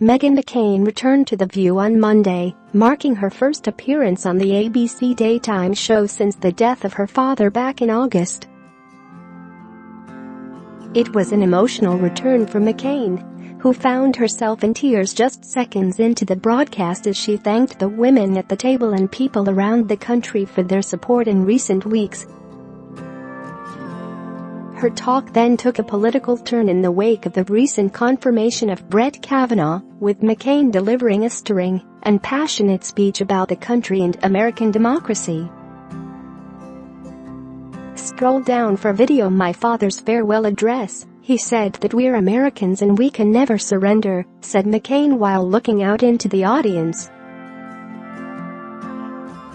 Meghan McCain returned to The View on Monday, marking her first appearance on the ABC daytime show since the death of her father back in August. It was an emotional return for McCain, who found herself in tears just seconds into the broadcast as she thanked the women at the table and people around the country for their support in recent weeks. Her talk then took a political turn in the wake of the recent confirmation of Brett Kavanaugh, with McCain delivering a stirring and passionate speech about the country and American democracy. Scroll down for video. My father's farewell address. He said that we're Americans and we can never surrender, said McCain while looking out into the audience.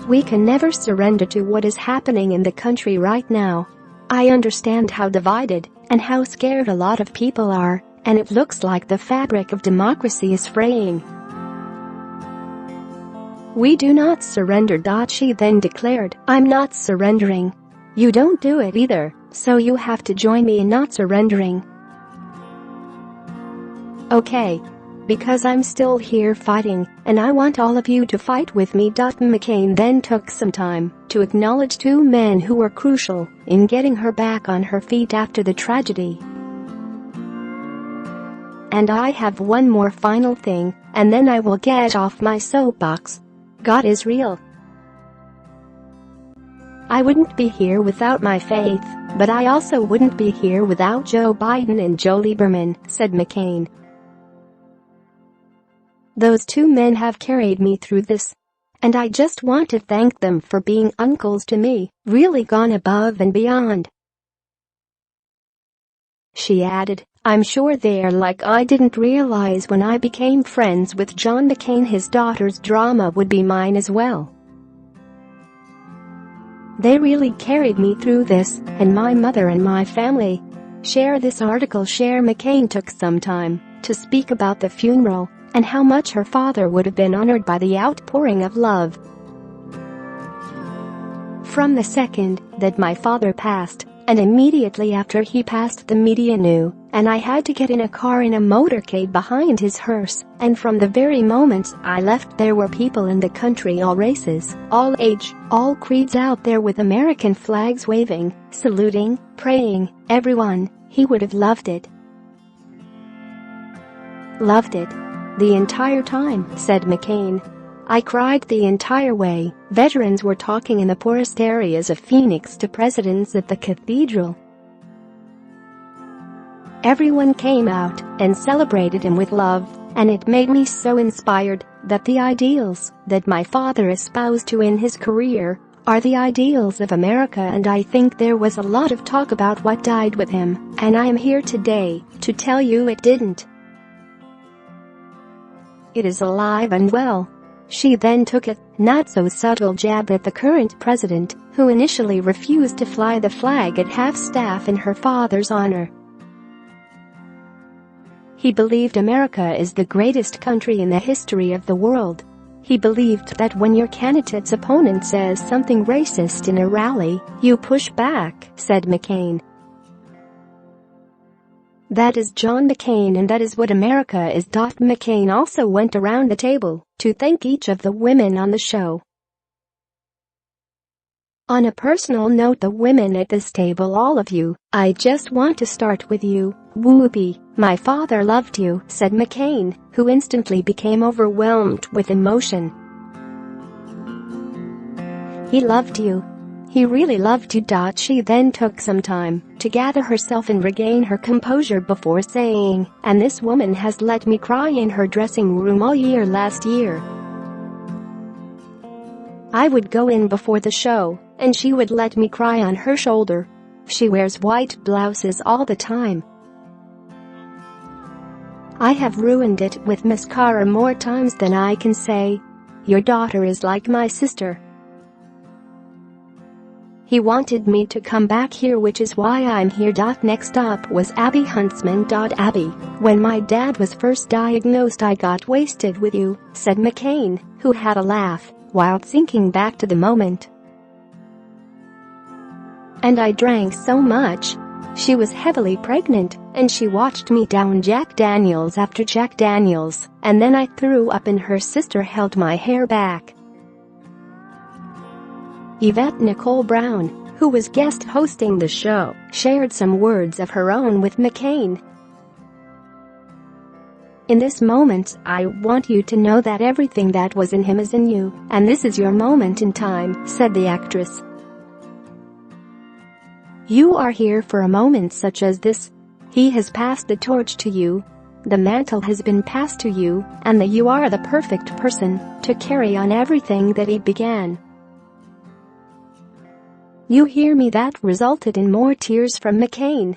We can never surrender to what is happening in the country right now. I understand how divided and how scared a lot of people are, and it looks like the fabric of democracy is fraying. We do not surrender. She then declared, I'm not surrendering. You don't do it either, so you have to join me in not surrendering. Okay. Because I'm still here fighting, and I want all of you to fight with me. McCain then took some time to acknowledge two men who were crucial in getting her back on her feet after the tragedy. And I have one more final thing, and then I will get off my soapbox. God is real. I wouldn't be here without my faith, but I also wouldn't be here without Joe Biden and Joe Lieberman, said McCain. Those two men have carried me through this. And I just want to thank them for being uncles to me, really gone above and beyond. She added, I'm sure they're like I didn't realize when I became friends with John McCain his daughter's drama would be mine as well. They really carried me through this, and my mother and my family. Share this article. McCain took some time to speak about the funeral and how much her father would have been honored by the outpouring of love. From the second that my father passed, and immediately after he passed, the media knew, and I had to get in a car in a motorcade behind his hearse, and from the very moment I left there were people in the country, all races, all age, all creeds, out there with American flags waving, saluting, praying, everyone. He would have loved it. Loved it. The entire time, said McCain. I cried the entire way. Veterans were talking in the poorest areas of Phoenix to presidents at the cathedral. Everyone came out and celebrated him with love, and it made me so inspired that the ideals that my father espoused to in his career are the ideals of America. And I think there was a lot of talk about what died with him, and I am here today to tell you it didn't. It is alive and well. She then took a not-so-subtle jab at the current president, who initially refused to fly the flag at half-staff in her father's honor. He believed America is the greatest country in the history of the world. He believed that when your candidate's opponent says something racist in a rally, you push back, said McCain. That is John McCain, and that is what America is. McCain also went around the table to thank each of the women on the show. On a personal note, the women at this table, all of you, I just want to start with you. Whoopi, my father loved you, said McCain, who instantly became overwhelmed with emotion. He loved you. He really loved you. She then took some time to gather herself and regain her composure before saying, and this woman has let me cry in her dressing room all year last year. I would go in before the show, and she would let me cry on her shoulder. She wears white blouses all the time. I have ruined it with mascara more times than I can say. Your daughter is like my sister. He wanted me to come back here, which is why I'm here. Next up was Abby Huntsman. Abby, when my dad was first diagnosed, I got wasted with you, said McCain, who had a laugh while thinking back to the moment. And I drank so much. She was heavily pregnant, and she watched me down Jack Daniels after Jack Daniels, and then I threw up and her sister held my hair back. Yvette Nicole Brown, who was guest hosting the show, shared some words of her own with McCain. "In this moment, I want you to know that everything that was in him is in you, and this is your moment in time," said the actress. "You are here for a moment such as this. He has passed the torch to you. The mantle has been passed to you, and that you are the perfect person to carry on everything that he began." You hear me? That resulted in more tears from McCain.